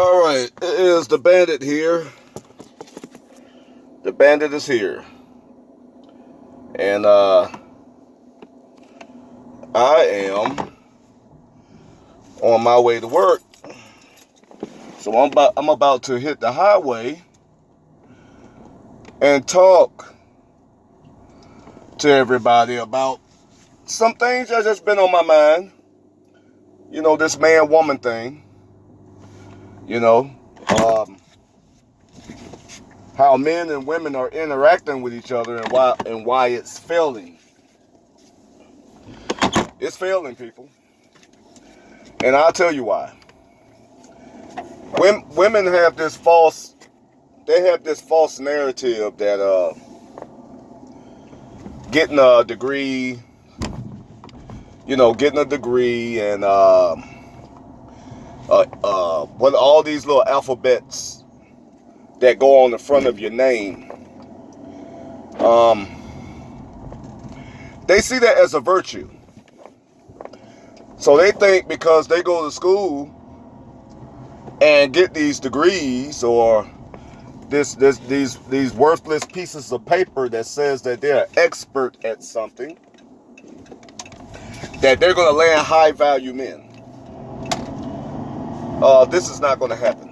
All right, it is the bandit here. The bandit is here. And I am on my way to work. So I'm about to hit the highway and talk to everybody about some things that just been on my mind. You know, this man-woman thing. You know, how men and women are interacting with each other and why it's failing. It's failing, people. And I'll tell you why. Women have this false narrative that getting a degree, and what all these little alphabets that go on the front of your name, they see that as a virtue. So they think because they go to school and get these degrees or these worthless pieces of paper that says that they're an expert at something, that they're going to land high value men. This is not going to happen.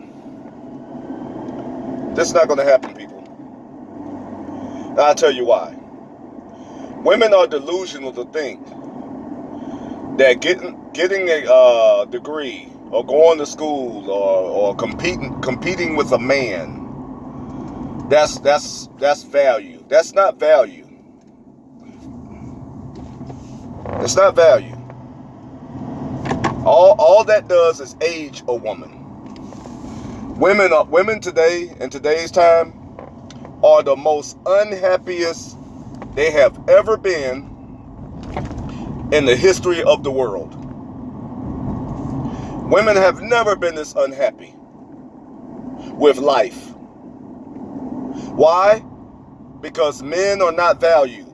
This is not going to happen, people. I'll tell you why. Women are delusional to think that getting a degree or going to school or competing with a man, that's value. That's not value. It's not value. All that does is age a woman. Women today, in today's time, are the most unhappiest they have ever been in the history of the world. Women have never been this unhappy with life. Why? Because men are not valued.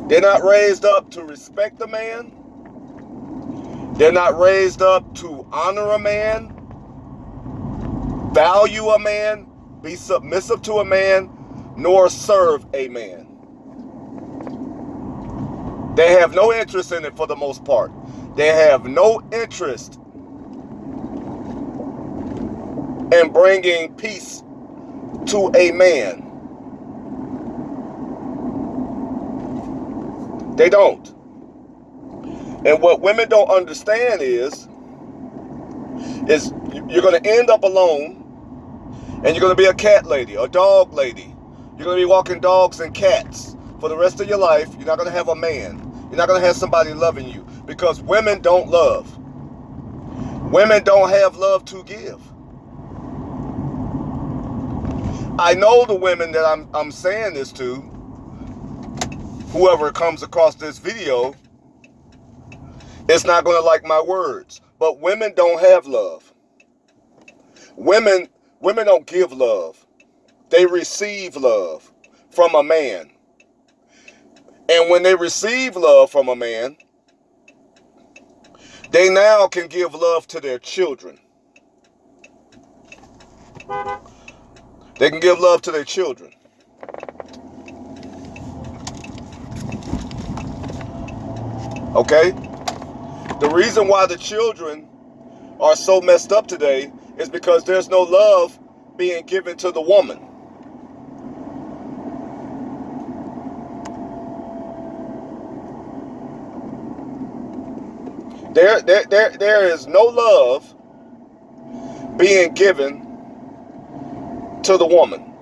They're not raised up to respect a man. They're not raised up to honor a man, value a man, be submissive to a man, nor serve a man. They have no interest in it for the most part. They have no interest in bringing peace to a man. They don't. And what women don't understand is you're going to end up alone, and you're going to be a cat lady, a dog lady. You're going to be walking dogs and cats for the rest of your life. You're not going to have a man. You're not going to have somebody loving you, because women don't love. Women don't have love to give. I know the women that I'm saying this to, whoever comes across this video, it's not going to like my words. But women don't have love. Women don't give love. They receive love from a man. And when they receive love from a man, they now can give love to their children. They can give love to their children. Okay? The reason why the children are so messed up today is because there's no love being given to the woman. There is no love being given to the woman.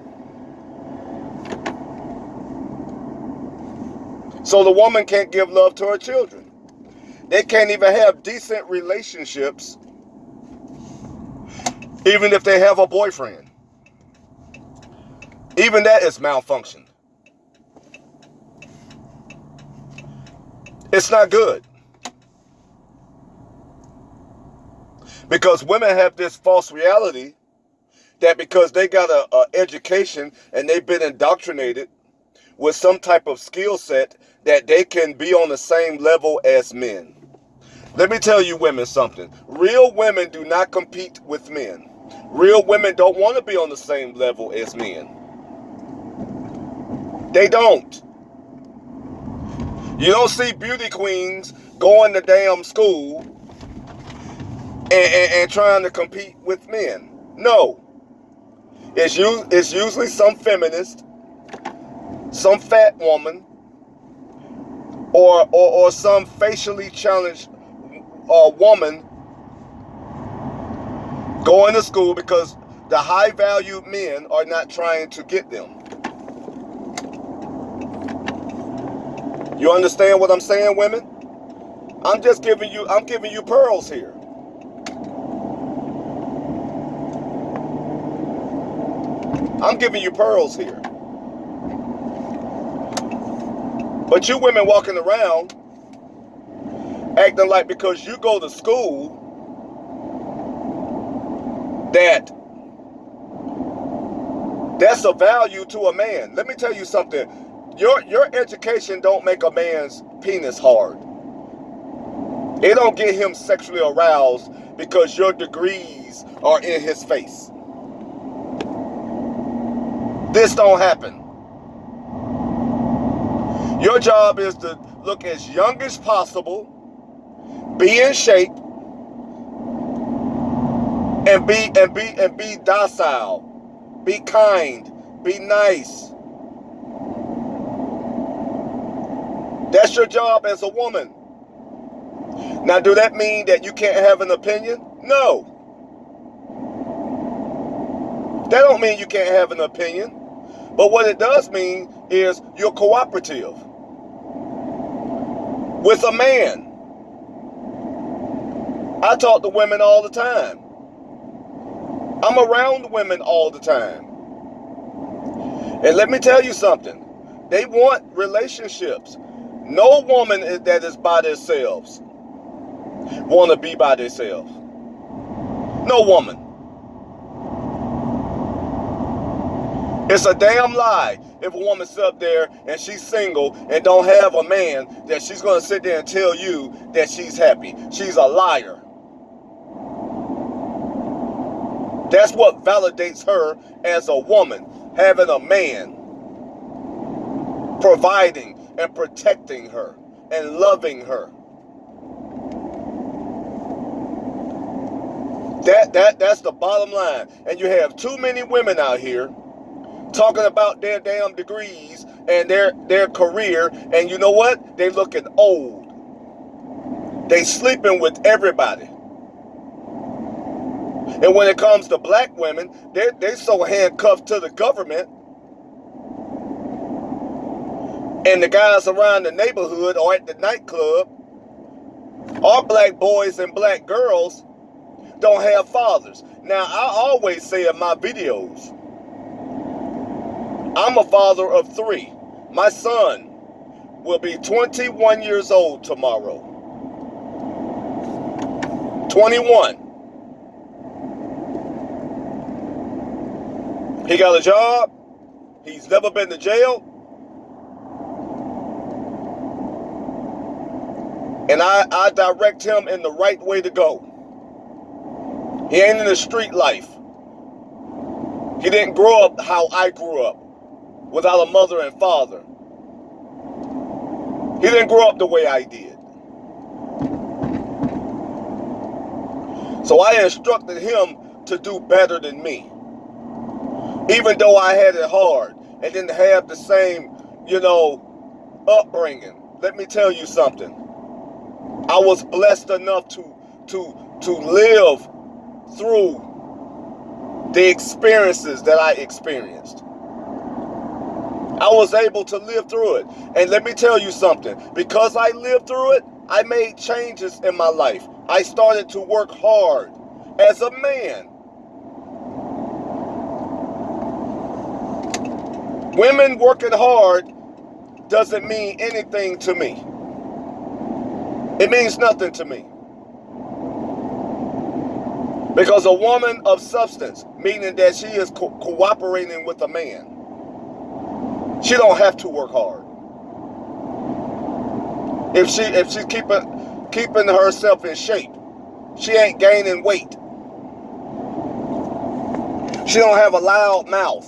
So the woman can't give love to her children. They can't even have decent relationships, even if they have a boyfriend. Even that is malfunctioned. It's not good. Because women have this false reality that because they got a education and they've been indoctrinated with some type of skill set, that they can be on the same level as men. Let me tell you women something. Real women do not compete with men. Real women don't want to be on the same level as men. They don't. You don't see beauty queens going to damn school and trying to compete with men. No. It's usually some feminist, some fat woman, or some facially challenged woman going to school because the high-valued men are not trying to get them. You understand what I'm saying, women? I'm giving you pearls here. I'm giving you pearls here. But you women walking around acting like because you go to school that's a value to a man. Let me tell you something. Your education don't make a man's penis hard. It don't get him sexually aroused because your degrees are in his face. This don't happen. Your job is to look as young as possible, be in shape, and be docile, be kind, be nice. That's your job as a woman. Now, do that mean that you can't have an opinion? No. That don't mean you can't have an opinion. But what it does mean is you're cooperative with a man. I talk to women all the time. I'm around women all the time. And let me tell you something. They want relationships. No woman that is by themselves want to be by themselves. No woman. It's a damn lie if a woman sits up there and she's single and don't have a man that she's going to sit there and tell you that she's happy. She's a liar. That's what validates her as a woman, having a man providing and protecting her and loving her. That's the bottom line. And you have too many women out here talking about their damn degrees and their career, and you know what? They looking old. They sleeping with everybody. And when it comes to black women, they're so handcuffed to the government and the guys around the neighborhood or at the nightclub. Our black boys and black girls don't have fathers. Now, I always say in my videos, I'm a father of 3. My son will be 21 years old tomorrow. 21. He got a job. He's never been to jail. And I direct him in the right way to go. He ain't in the street life. He didn't grow up how I grew up, without a mother and father. He didn't grow up the way I did. So I instructed him to do better than me. Even though I had it hard and didn't have the same, upbringing. Let me tell you something. I was blessed enough to live through the experiences that I experienced. I was able to live through it. And let me tell you something. Because I lived through it, I made changes in my life. I started to work hard as a man. Women working hard doesn't mean anything to me. It means nothing to me. Because a woman of substance, meaning that she is cooperating with a man, she don't have to work hard. If she's keeping keeping herself in shape. She ain't gaining weight. She don't have a loud mouth.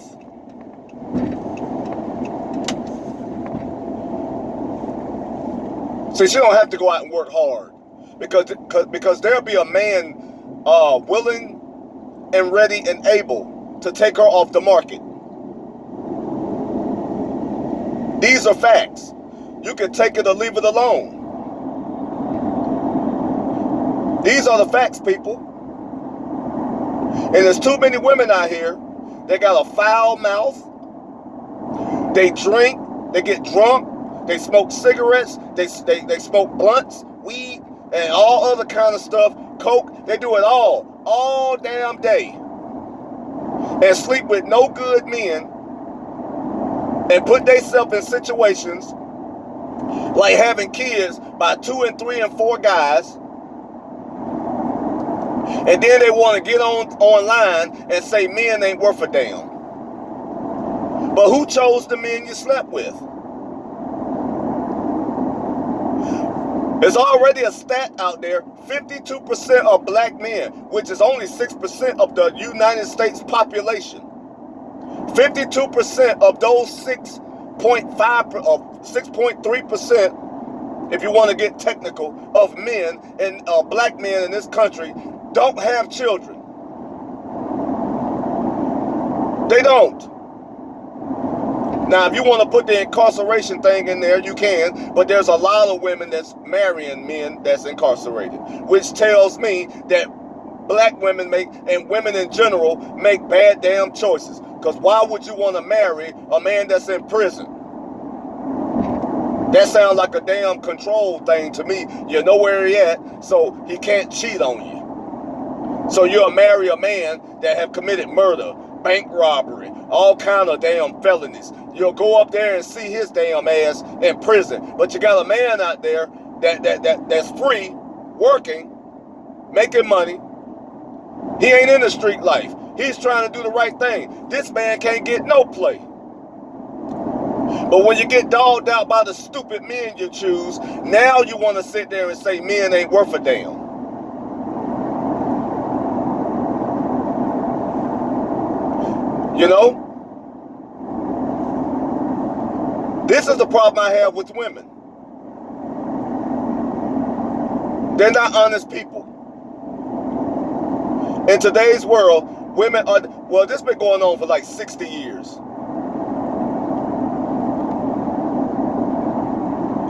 See, she don't have to go out and work hard because there'll be a man willing and ready and able to take her off the market. These are facts. You can take it or leave it alone. These are the facts, people. And there's too many women out here. They got a foul mouth. They drink. They get drunk. They smoke cigarettes. They smoke blunts, weed, and all other kind of stuff. Coke. They do it all damn day. And sleep with no good men. And put themselves in situations like having kids by 2 and 3 and 4 guys. And then they want to get online and say men ain't worth a damn. But who chose the men you slept with? There's already a stat out there, 52% of black men, which is only 6% of the United States population. 52% of those 6.3%, if you want to get technical, of men and black men in this country don't have children. They don't. Now, if you want to put the incarceration thing in there, you can, but there's a lot of women that's marrying men that's incarcerated, which tells me that black women and women in general make bad damn choices. Because why would you want to marry a man that's in prison? That sounds like a damn control thing to me. You know where he at, so he can't cheat on you. So you'll marry a man that have committed murder, bank robbery, all kind of damn felonies. You'll go up there and see his damn ass in prison. But you got a man out there that's free, working, making money. He ain't in the street life. He's trying to do the right thing. This man can't get no play. But when you get dogged out by the stupid men you choose, now you want to sit there and say men ain't worth a damn. You know? This is the problem I have with women. They're not honest people. In today's world, women are, well, this has been going on for like 60 years.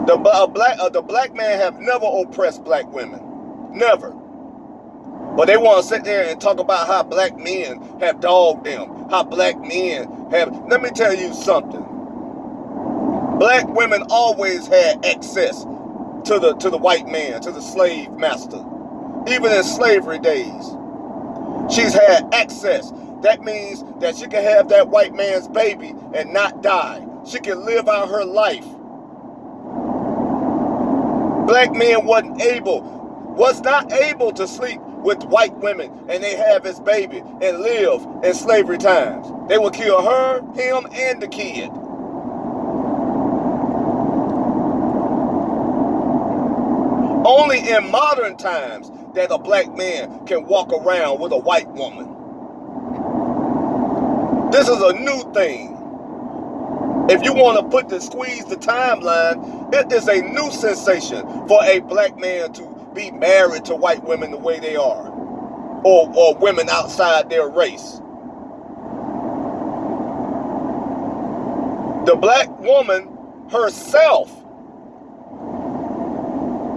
The black man have never oppressed black women. Never. But they want to sit there and talk about how black men have dogged them. How black men have... Let me tell you something. Black women always had access to the white man, to the slave master. Even in slavery days. She's had access. That means that she can have that white man's baby and not die. She can live out her life. Black men was not able to sleep with white women and they have his baby and live in slavery times. They would kill her, him, and the kid. Only in modern times that a black man can walk around with a white woman. This is a new thing. If you want to squeeze the timeline, it is a new sensation for a black man to be married to white women the way they are. Or women outside their race. The black woman herself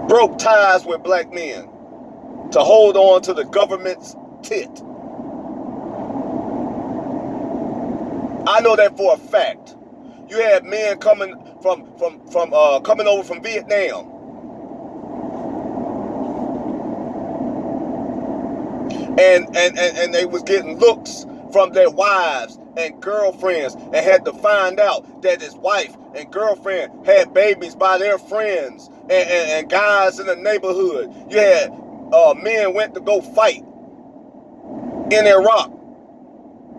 broke ties with black men to hold on to the government's tit. I know that for a fact. You had men coming coming over from Vietnam. And they was getting looks from their wives and girlfriends and had to find out that his wife and girlfriend had babies by their friends and guys in the neighborhood. You had men went to go fight in Iraq,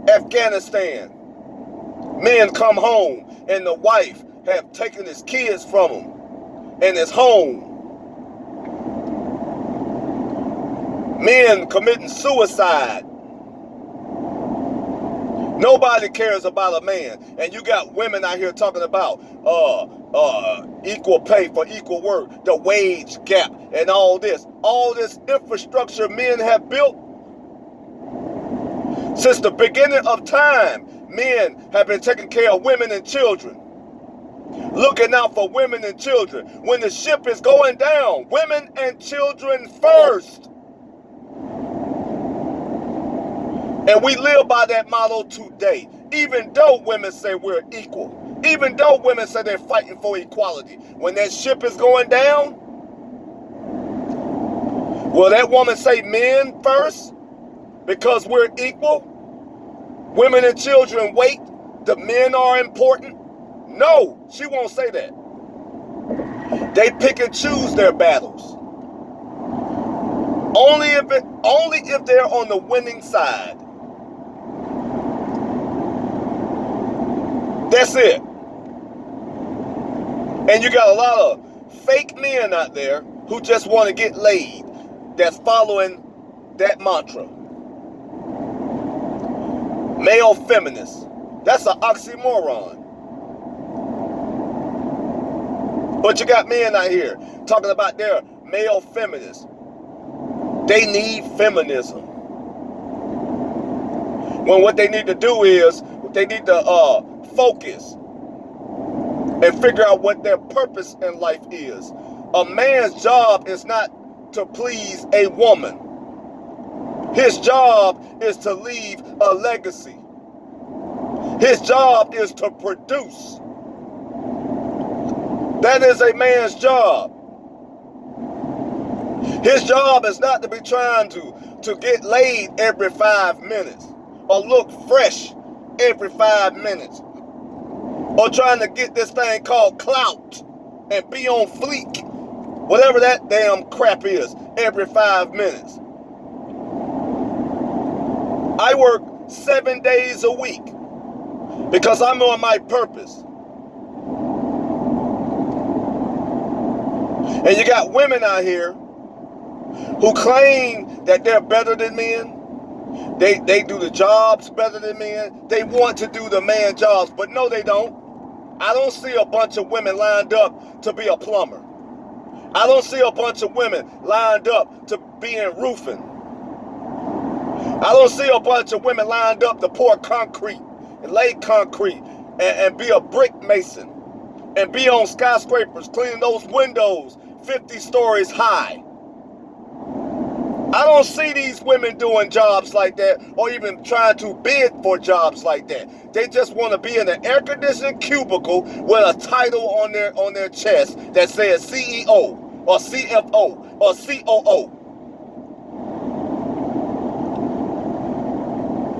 Afghanistan. Men come home and the wife have taken his kids from him and his home. Men committing suicide. Nobody cares about a man. And you got women out here talking about equal pay for equal work, the wage gap, and all this. All this infrastructure men have built since the beginning of time. Men have been taking care of women and children, looking out for women and children. When the ship is going down, women and children first. And we live by that motto today, even though women say we're equal, even though women say they're fighting for equality. When that ship is going down, will that woman say men first because we're equal? Women and children wait, the men are important? No, she won't say that. They pick and choose their battles. Only if they're on the winning side. That's it. And you got a lot of fake men out there who just want to get laid, that's following that mantra. Male feminists. That's an oxymoron. But you got men out here talking about their male feminists. They need feminism. When what they need to do is, they need to focus and figure out what their purpose in life is. A man's job is not to please a woman. His job is to leave a legacy. His job is to produce. That is a man's job. His job is not to be trying to get laid every 5 minutes or look fresh every 5 minutes or trying to get this thing called clout and be on fleek, whatever that damn crap is, every 5 minutes. I work 7 days a week because I'm on my purpose. And you got women out here who claim that they're better than men. They do the jobs better than men. They want to do the man jobs, but no, they don't. I don't see a bunch of women lined up to be a plumber. I don't see a bunch of women lined up to be in roofing. I don't see a bunch of women lined up to pour concrete and lay concrete and be a brick mason and be on skyscrapers cleaning those windows 50 stories high. I don't see these women doing jobs like that or even trying to bid for jobs like that. They just want to be in an air-conditioned cubicle with a title on their chest that says CEO or CFO or COO.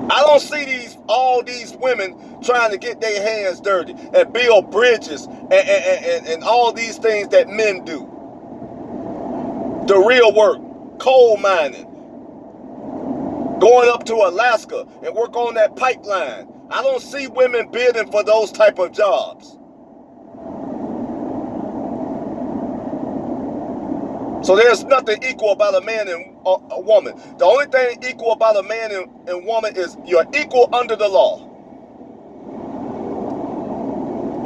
I don't see all these women trying to get their hands dirty and build bridges and all these things that men do. The real work. Coal mining, going up to Alaska and work on that pipeline. I don't see women bidding for those type of jobs. So there's nothing equal about a man and a woman. The only thing equal about a man and woman is you're equal under the law.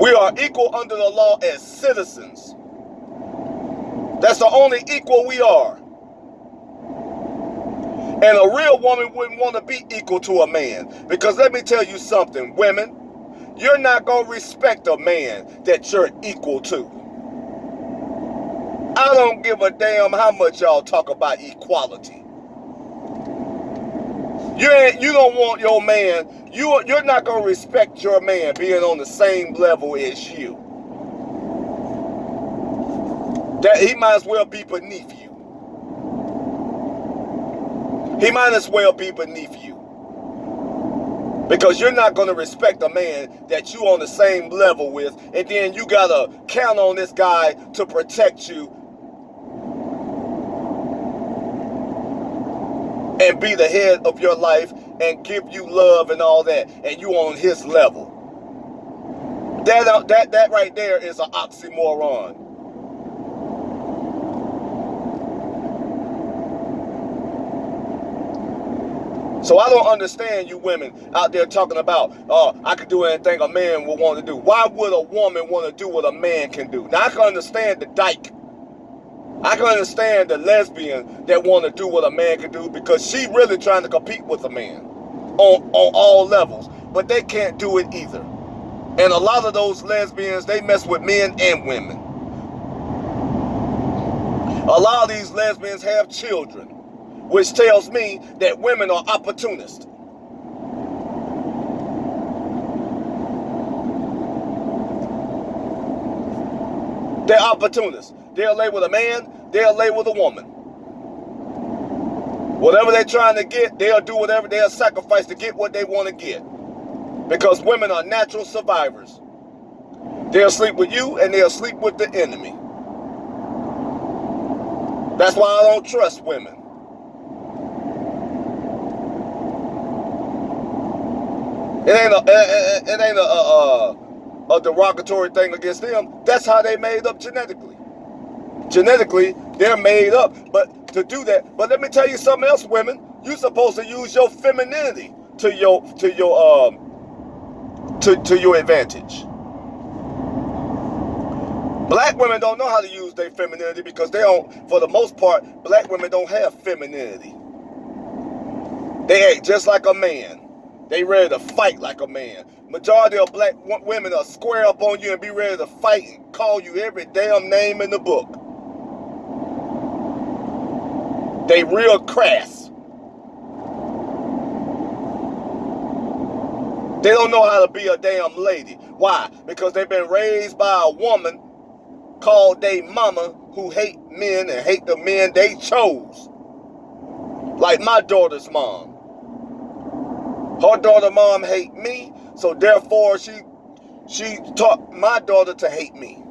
We are equal under the law as citizens. That's the only equal we are. And a real woman wouldn't want to be equal to a man. Because let me tell you something, women, you're not going to respect a man that you're equal to. I don't give a damn how much y'all talk about equality. You don't want your man, you're not going to respect your man being on the same level as you. That he might as well be beneath you. He might as well be beneath you. Because you're not going to respect a man that you on the same level with, and then you got to count on this guy to protect you and be the head of your life and give you love and all that, and you on his level. That right there is an oxymoron. So I don't understand you women out there talking about, I could do anything a man would want to do. Why would a woman want to do what a man can do? Now, I can understand the dyke. I can understand the lesbian that want to do what a man can do because she really trying to compete with a man on all levels. But they can't do it either. And a lot of those lesbians, they mess with men and women. A lot of these lesbians have children, which tells me that women are opportunists. They're opportunists. They'll lay with a man, they'll lay with a woman. Whatever they're trying to get, they'll do whatever, they'll sacrifice to get what they want to get. Because women are natural survivors. They'll sleep with you and they'll sleep with the enemy. That's why I don't trust women. It ain't a derogatory thing against them. That's how they made up genetically. Genetically, they're made up. But to do that, but let me tell you something else, women. You're supposed to use your femininity to your advantage. Black women don't know how to use their femininity because they don't, for the most part, black women don't have femininity. They act just like a man. They ready to fight like a man. Majority of black women are square up on you and be ready to fight and call you every damn name in the book. They real crass. They don't know how to be a damn lady. Why? Because they've been raised by a woman called they mama who hate men and hate the men they chose. Like my daughter's mom. Her daughter mom hate me, so therefore she taught my daughter to hate me.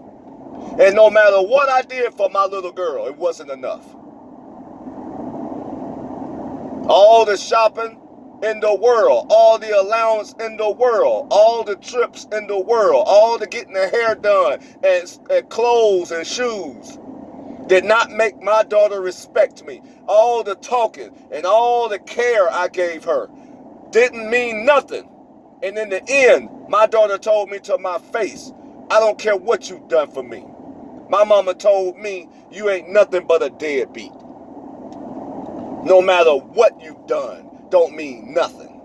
And no matter what I did for my little girl, it wasn't enough. All the shopping in the world, all the allowance in the world, all the trips in the world, all the getting the hair done and clothes and shoes did not make my daughter respect me. All the talking and all the care I gave her didn't mean nothing. And in the end, my daughter told me to my face, I don't care what you've done for me. My mama told me, you ain't nothing but a deadbeat. No matter what you've done, don't mean nothing.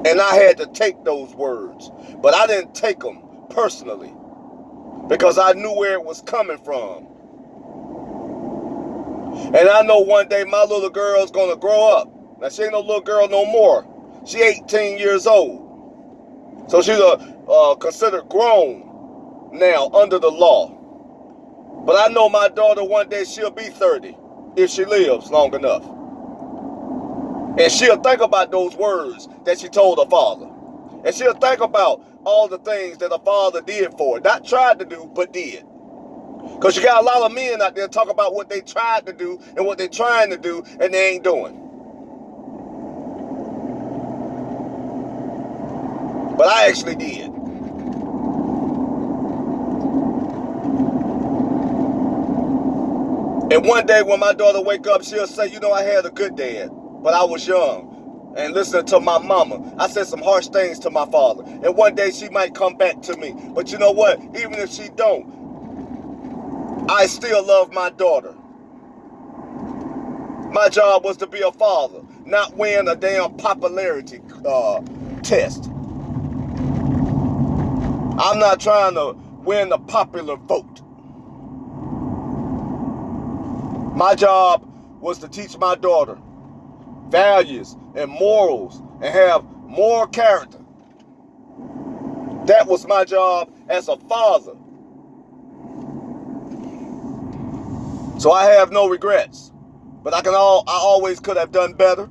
And I had to take those words, but I didn't take them personally because I knew where it was coming from. And I know one day my little girl's gonna grow up. Now, she ain't no little girl no more. She 18 years old. So she's considered grown now under the law. But I know my daughter one day she'll be 30 if she lives long enough. And she'll think about those words that she told her father. And she'll think about all the things that her father did for her. Not tried to do, but did. Because you got a lot of men out there talking about what they tried to do and what they're trying to do and they ain't doing. But I actually did. And one day when my daughter wake up, she'll say, you know, I had a good dad, but I was young. And listening to my mama, I said some harsh things to my father. And one day she might come back to me. But you know what? Even if she don't, I still love my daughter. My job was to be a father, not win a damn popularity test. I'm not trying to win the popular vote. My job was to teach my daughter values and morals and have moral character. That was my job as a father. So I have no regrets. But I always could have done better.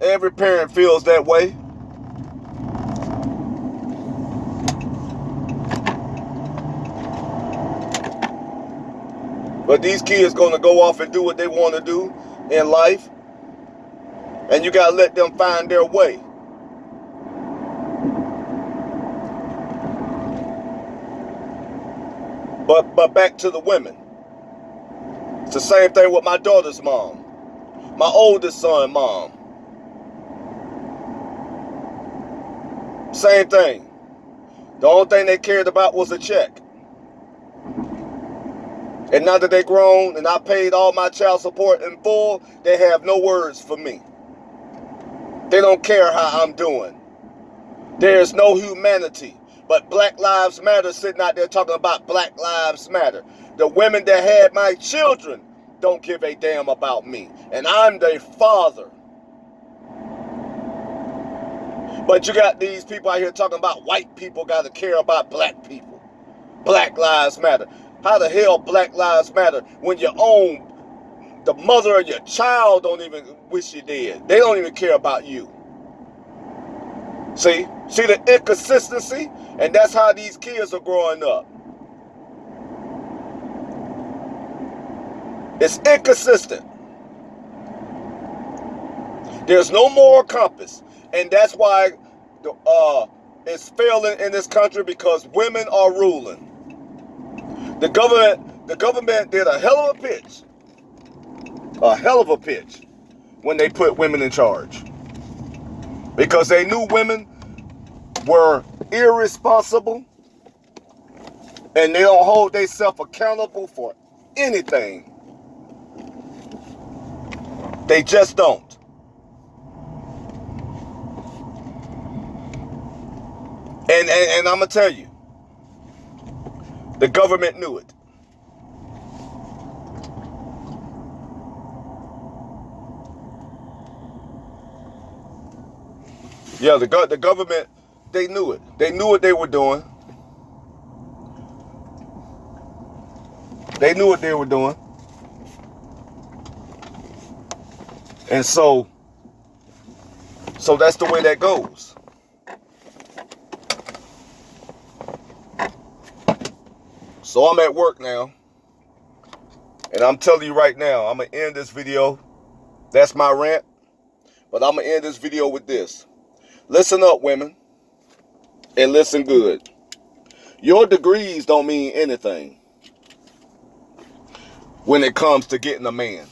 Every parent feels that way. But these kids gonna go off and do what they want to do in life. And you gotta let them find their way. But back to the women. It's the same thing with my daughter's mom. My oldest son mom. Same thing. The only thing they cared about was a check. And now that they're grown and I paid all my child support in full, they have no words for me. They don't care how I'm doing. There's no humanity. But Black Lives Matter sitting out there talking about Black Lives Matter. The women that had my children don't give a damn about me. And I'm their father. But you got these people out here talking about white people got to care about black people. Black Lives Matter. How the hell Black Lives Matter when your own, the mother of your child don't even wish you dead. They don't even care about you. See the inconsistency? And that's how these kids are growing up. It's inconsistent. There's no moral compass. And that's why it's failing in this country, because women are ruling. The government did a hell of a pitch. A hell of a pitch when they put women in charge. Because they knew women were irresponsible and they don't hold themselves accountable for anything. They just don't. And I'm going to tell you, the government knew it. Yeah, the government, they knew it. They knew what they were doing. They knew what they were doing. And so that's the way that goes. So I'm at work now. And I'm telling you right now, I'm going to end this video. That's my rant. But I'm going to end this video with this. Listen up, women. And listen good. Your degrees don't mean anything when it comes to getting a man.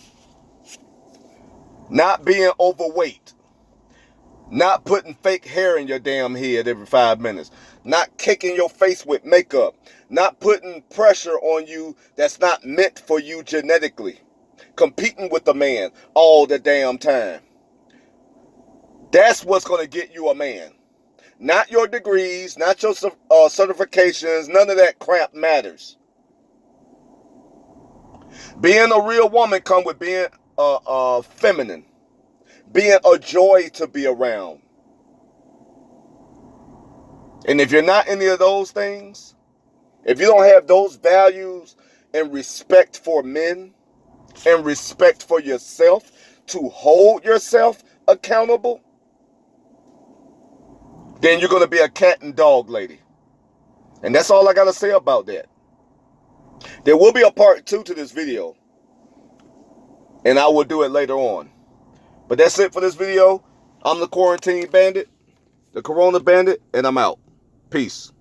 Not being overweight. Not putting fake hair in your damn head every 5 minutes. Not caking your face with makeup. Not putting pressure on you that's not meant for you genetically. Competing with a man all the damn time. That's what's going to get you a man. Not your degrees, not your certifications. None of that crap matters. Being a real woman comes with being feminine. Being a joy to be around. And if you're not any of those things, if you don't have those values and respect for men and respect for yourself to hold yourself accountable, then you're going to be a cat and dog lady. And that's all I got to say about that. There will be a part 2 to this video. And I will do it later on. But that's it for this video. I'm the Quarantine Bandit, the Corona Bandit, and I'm out. Peace.